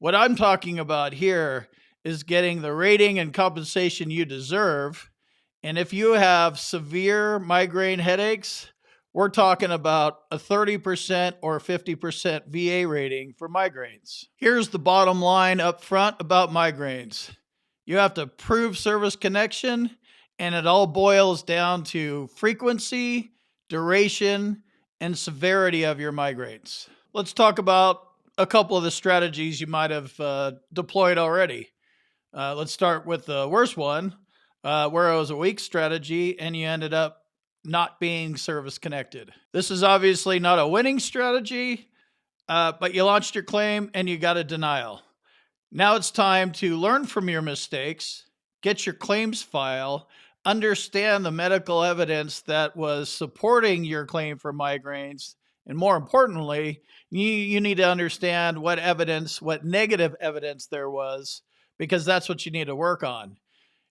What I'm talking about here is getting the rating and compensation you deserve. And if you have severe migraine headaches, we're talking about a 30% or 50% VA rating for migraines. Here's the bottom line up front about migraines. You have to prove service connection, and it all boils down to frequency, duration, and severity of your migraines. Let's talk about a couple of the strategies you might have deployed already. Let's start with the worst one, where it was a weak strategy and you ended up not being service connected. This is obviously not a winning strategy, but you launched your claim and you got a denial. Now it's time to learn from your mistakes, get your claims file, understand the medical evidence that was supporting your claim for migraines, and more importantly, you need to understand what evidence, what negative evidence there was, because that's what you need to work on.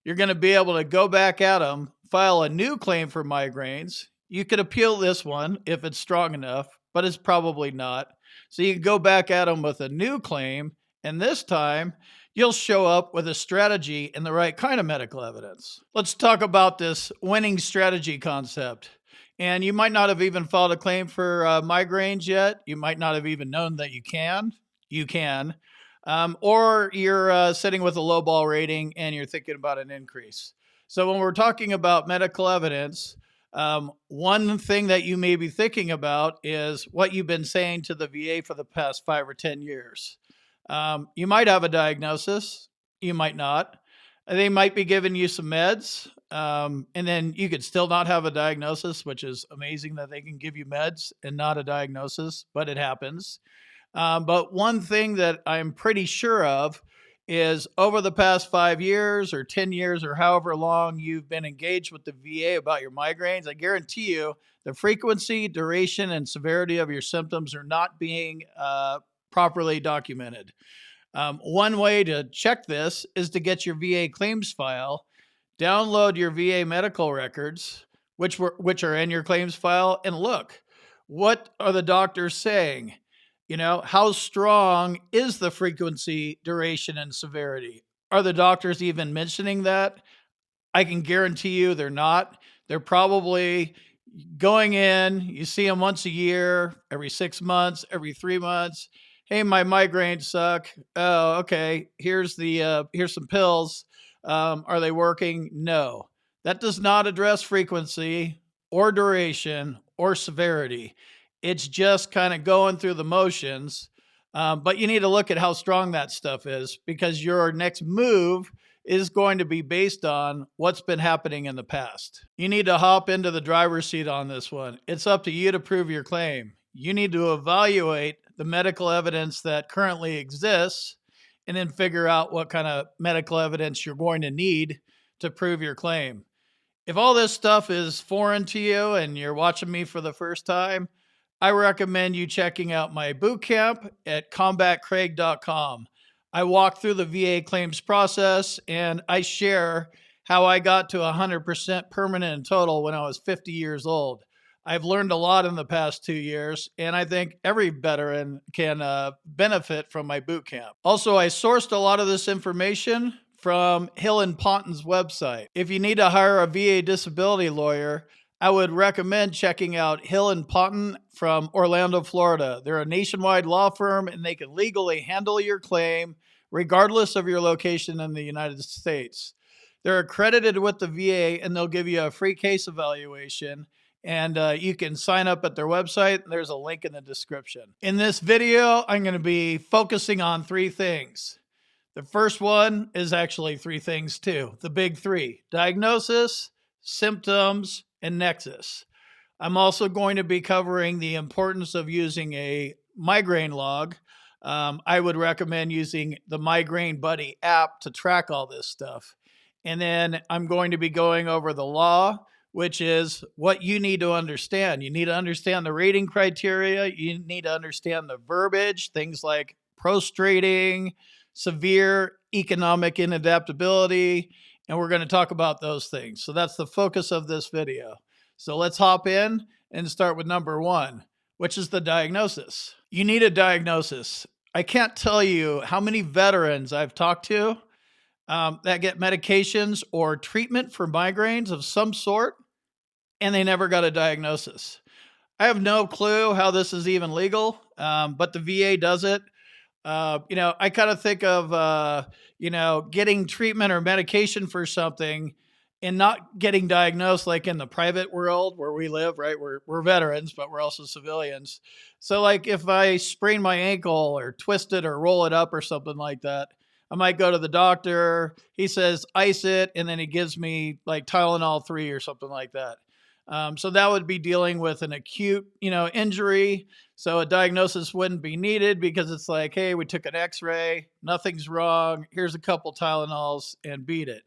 You're going to be able to go back at them, file a new claim for migraines. You could appeal this one if it's strong enough, but it's probably not. So you can go back at them with a new claim, and this time you'll show up with a strategy and the right kind of medical evidence. Let's talk about this winning strategy concept. And you might not have even filed a claim for migraines yet. You might not have even known that you can. You can. Or you're sitting with a low ball rating and you're thinking about an increase. So when we're talking about medical evidence, one thing that you may be thinking about is what you've been saying to the VA for the past 5 or 10 years. You might have a diagnosis. You might not. They might be giving you some meds. And then you could still not have a diagnosis, which is amazing that they can give you meds and not a diagnosis, but it happens. But one thing that I'm pretty sure of is over the past 5 years or 10 years or however long you've been engaged with the VA about your migraines, I guarantee you the frequency, duration, and severity of your symptoms are not being properly documented. One way to check this is to get your VA claims file, download your VA medical records, which are in your claims file, and look, what are the doctors saying? You know, how strong is the frequency, duration, and severity? Are the doctors even mentioning that? I can guarantee you they're not. They're probably going in, you see them once a year, every 6 months, every 3 months. Hey, my migraines suck. Oh, okay. Here's some pills. Are they working? No. That does not address frequency or duration or severity. It's just kind of going through the motions. But you need to look at how strong that stuff is, because your next move is going to be based on what's been happening in the past. You need to hop into the driver's seat on this one. It's up to you to prove your claim. You need to evaluate the medical evidence that currently exists and then figure out what kind of medical evidence you're going to need to prove your claim. If all this stuff is foreign to you and you're watching me for the first time, I recommend you checking out my boot camp at combatcraig.com. I walk through the VA claims process and I share how I got to 100% permanent and total when I was 50 years old. I've learned a lot in the past 2 years, and I think every veteran can benefit from my boot camp. Also, I sourced a lot of this information from Hill and Ponton's website. If you need to hire a VA disability lawyer, I would recommend checking out Hill and Ponton from Orlando, Florida. They're a nationwide law firm, and they can legally handle your claim regardless of your location in the United States. They're accredited with the VA, and they'll give you a free case evaluation. And you can sign up at their website. There's a link in the description. In this video, I'm going to be focusing on 3 things. The first one is actually 3 things too. The big 3: diagnosis, symptoms, and nexus. I'm also going to be covering the importance of using a migraine log. I would recommend using the Migraine Buddy app to track all this stuff. And then I'm going to be going over the law, which is what you need to understand. You need to understand the rating criteria. You need to understand the verbiage, things like prostrating, severe economic inadaptability, and we're going to talk about those things. So that's the focus of this video. So let's hop in and start with number 1, which is the diagnosis. You need a diagnosis. I can't tell you how many veterans I've talked to that get medications or treatment for migraines of some sort, and they never got a diagnosis. I have no clue how this is even legal, but the VA does it. I kind of think of, getting treatment or medication for something and not getting diagnosed like in the private world where we live, right? We're veterans, but we're also civilians. So, like, if I sprain my ankle or twist it or roll it up or something like that, I might go to the doctor. He says, ice it, and then he gives me like Tylenol 3 or something like that. So that would be dealing with an acute, injury. So a diagnosis wouldn't be needed because it's like, hey, we took an X-ray, nothing's wrong. Here's a couple Tylenols and beat it.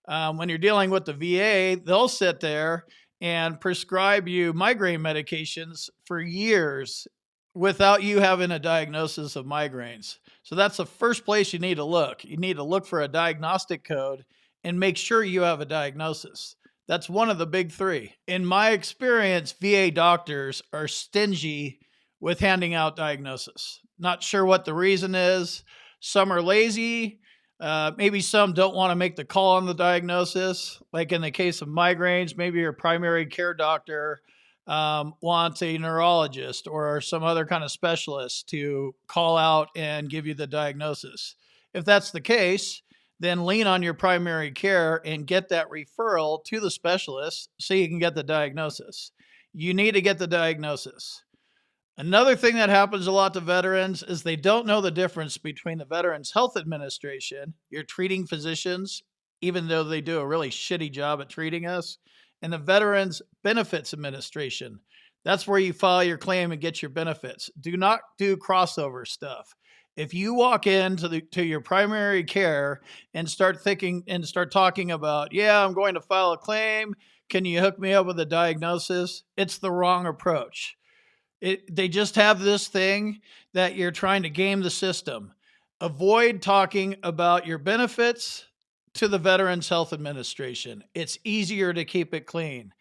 When you're dealing with the VA, they'll sit there and prescribe you migraine medications for years without you having a diagnosis of migraines. So that's the first place you need to look. You need to look for a diagnostic code and make sure you have a diagnosis. That's one of the big three. In my experience, VA doctors are stingy with handing out diagnosis. Not sure what the reason is. Some are lazy. Maybe some don't want to make the call on the diagnosis. Like in the case of migraines, maybe your primary care doctor wants a neurologist or some other kind of specialist to call out and give you the diagnosis. If that's the case, then lean on your primary care and get that referral to the specialist so you can get the diagnosis. You need to get the diagnosis. Another thing that happens a lot to veterans is they don't know the difference between the Veterans Health Administration, your treating physicians, even though they do a really shitty job at treating us, and the Veterans Benefits Administration. That's where you file your claim and get your benefits. Do not do crossover stuff. If you walk into to your primary care and start talking about, yeah, I'm going to file a claim, can you hook me up with a diagnosis? It's the wrong approach. They just have this thing that you're trying to game the system. Avoid talking about your benefits to the Veterans Health Administration. It's easier to keep it clean.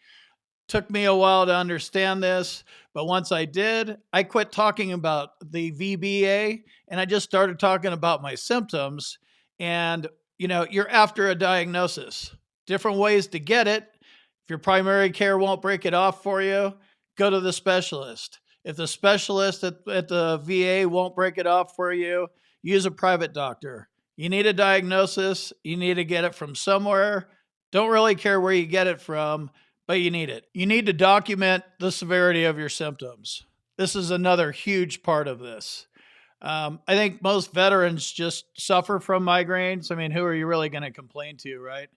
Took me a while to understand this, but once I did, I quit talking about the VBA and I just started talking about my symptoms. And, you're after a diagnosis. Different ways to get it. If your primary care won't break it off for you, go to the specialist. If the specialist at the VA won't break it off for you, use a private doctor. You need a diagnosis. You need to get it from somewhere. Don't really care where you get it from, but you need it. You need to document the severity of your symptoms. This is another huge part of this. I think most veterans just suffer from migraines. I mean, who are you really going to complain to, right?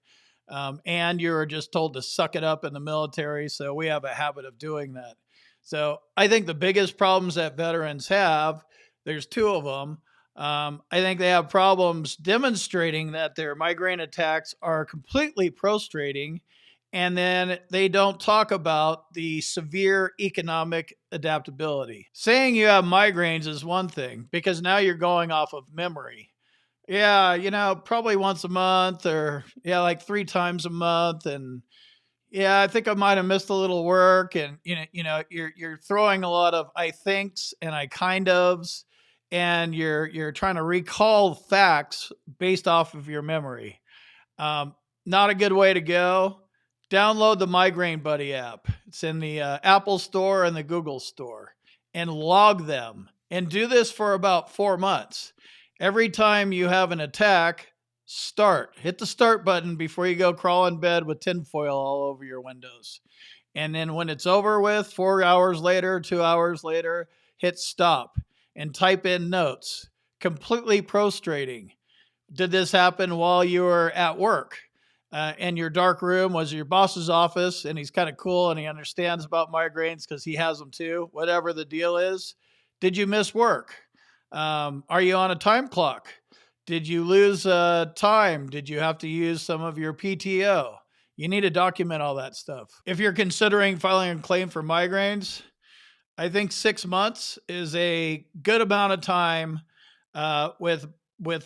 And you're just told to suck it up in the military. So we have a habit of doing that. So I think the biggest problems that veterans have, there's two of them. I think they have problems demonstrating that their migraine attacks are completely prostrating, and then they don't talk about the severe economic adaptability. Saying you have migraines is one thing because now you're going off of memory. Yeah, probably once a month or like 3 times a month, and yeah, I think I might have missed a little work, and you're throwing a lot of I thinks and I kind ofs, and you're trying to recall facts based off of your memory. Not a good way to go. Download the Migraine Buddy app. It's in the Apple Store and the Google Store, and log them. And do this for about 4 months. Every time you have an attack, hit the start button before you go crawl in bed with tinfoil all over your windows. And then when it's over with, 4 hours later, 2 hours later, hit stop and type in notes. Completely prostrating. Did this happen while you were at work? And your dark room was your boss's office, and he's kind of cool and he understands about migraines because he has them too, whatever the deal is. Did you miss work? Are you on a time clock? Did you lose time? Did you have to use some of your PTO? You need to document all that stuff. If you're considering filing a claim for migraines, I think 6 months is a good amount of time with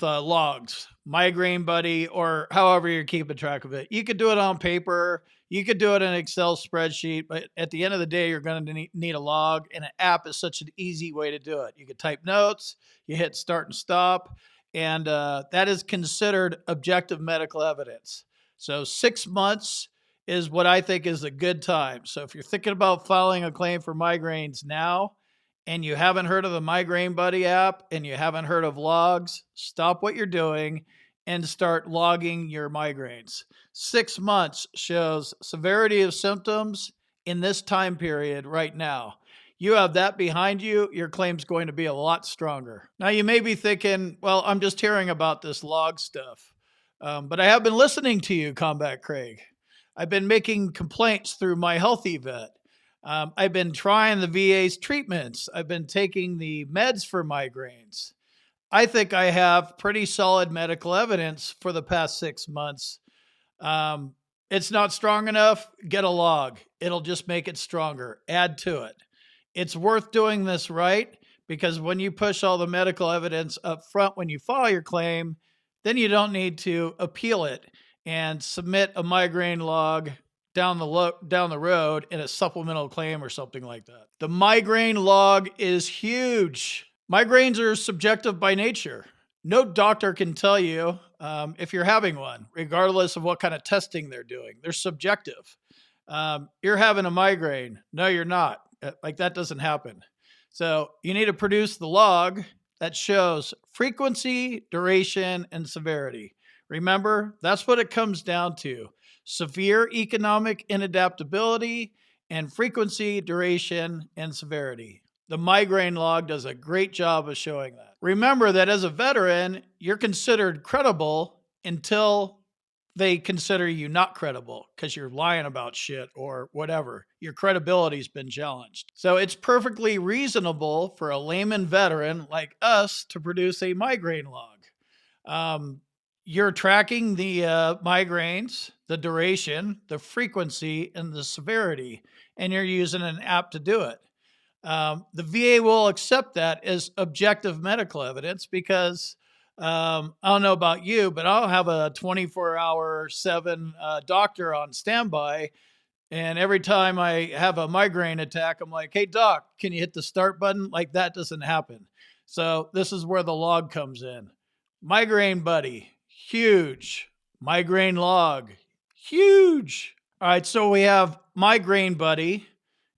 logs, Migraine Buddy, or however you're keeping track of it. You could do it on paper. You could do it in an Excel spreadsheet, but at the end of the day, you're going to need a log, and an app is such an easy way to do it. You could type notes, you hit start and stop, and that is considered objective medical evidence. So 6 months is what I think is a good time. So if you're thinking about filing a claim for migraines now, and you haven't heard of the Migraine Buddy app and you haven't heard of logs, stop what you're doing and start logging your migraines. 6 months shows severity of symptoms in this time period right now. You have that behind you, your claim's going to be a lot stronger. Now, you may be thinking, well, I'm just hearing about this log stuff. But I have been listening to you, Combat Craig. I've been making complaints through my Healthy Vet. I've been trying the VA's treatments. I've been taking the meds for migraines. I think I have pretty solid medical evidence for the past 6 months. It's not strong enough. Get a log. It'll just make it stronger. Add to it. It's worth doing this right, because when you push all the medical evidence up front when you file your claim, then you don't need to appeal it and submit a migraine log down the road in a supplemental claim or something like that. The migraine log is huge. Migraines are subjective by nature. No doctor can tell you if you're having one, regardless of what kind of testing they're doing. They're subjective. You're having a migraine. No, you're not. Like, that doesn't happen. So you need to produce the log that shows frequency, duration, and severity. Remember, that's what it comes down to. Severe economic inadaptability and frequency, duration, and severity. The migraine log does a great job of showing that. Remember that as a veteran, you're considered credible until they consider you not credible because you're lying about shit or whatever. Your credibility's been challenged. So it's perfectly reasonable for a layman veteran like us to produce a migraine log. You're tracking the migraines, the duration, the frequency, and the severity, and you're using an app to do it. The VA will accept that as objective medical evidence because I don't know about you, but I'll have a 24-hour/7 doctor on standby. And every time I have a migraine attack, I'm like, hey, doc, can you hit the start button? Like, that doesn't happen. So this is where the log comes in. Migraine Buddy, huge. Migraine log, huge. All right, so we have Migraine Buddy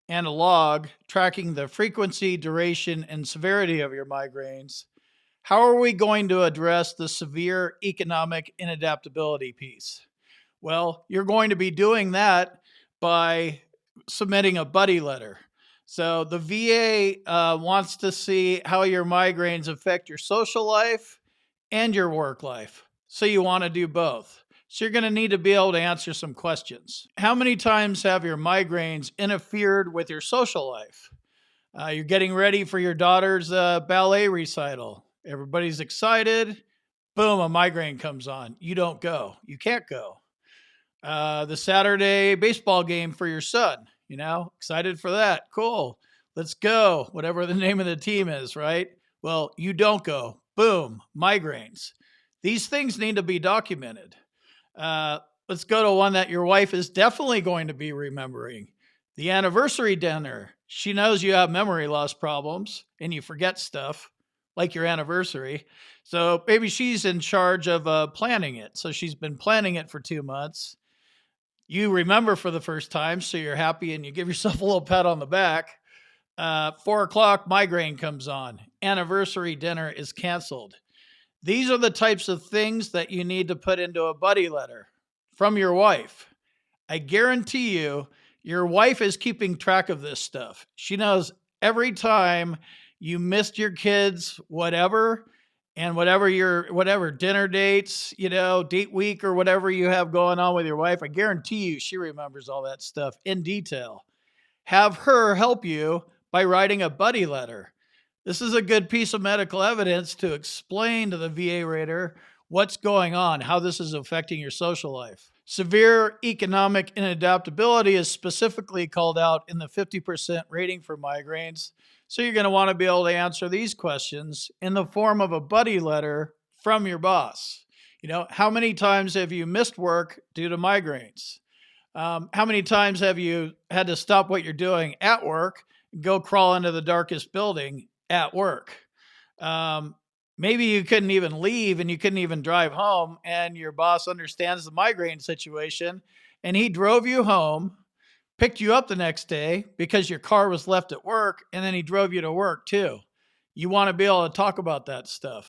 and a log tracking the frequency, duration, and severity of your migraines. How are we going to address the severe economic inadaptability piece? Well, you're going to be doing that by submitting a buddy letter. So the VA wants to see how your migraines affect your social life and your work life. So you want to do both. So you're going to need to be able to answer some questions. How many times have your migraines interfered with your social life? You're getting ready for your daughter's ballet recital. Everybody's excited. Boom, a migraine comes on. You don't go. You can't go. The Saturday baseball game for your son, excited for that. Cool. Let's go. Whatever the name of the team is, right? Well, you don't go. Boom, migraines. These things need to be documented. Let's go to one that your wife is definitely going to be remembering. The anniversary dinner. She knows you have memory loss problems and you forget stuff like your anniversary. So maybe she's in charge of planning it. So she's been planning it for 2 months. You remember for the first time, so you're happy and you give yourself a little pat on the back. 4:00, migraine comes on. Anniversary dinner is canceled. These are the types of things that you need to put into a buddy letter from your wife. I guarantee you, your wife is keeping track of this stuff. She knows every time you missed your kids, whatever dinner dates, date week or whatever you have going on with your wife. I guarantee you she remembers all that stuff in detail. Have her help you by writing a buddy letter. This is a good piece of medical evidence to explain to the VA rater what's going on, how this is affecting your social life. Severe economic inadaptability is specifically called out in the 50% rating for migraines. So you're going to want to be able to answer these questions in the form of a buddy letter from your boss. How many times have you missed work due to migraines? How many times have you had to stop what you're doing at work, go crawl into the darkest building at work? Um, Maybe you couldn't even leave and you couldn't even drive home, and your boss understands the migraine situation, and he drove you home, picked you up the next day because your car was left at work, and then he drove you to work too. You want to be able to talk about that stuff.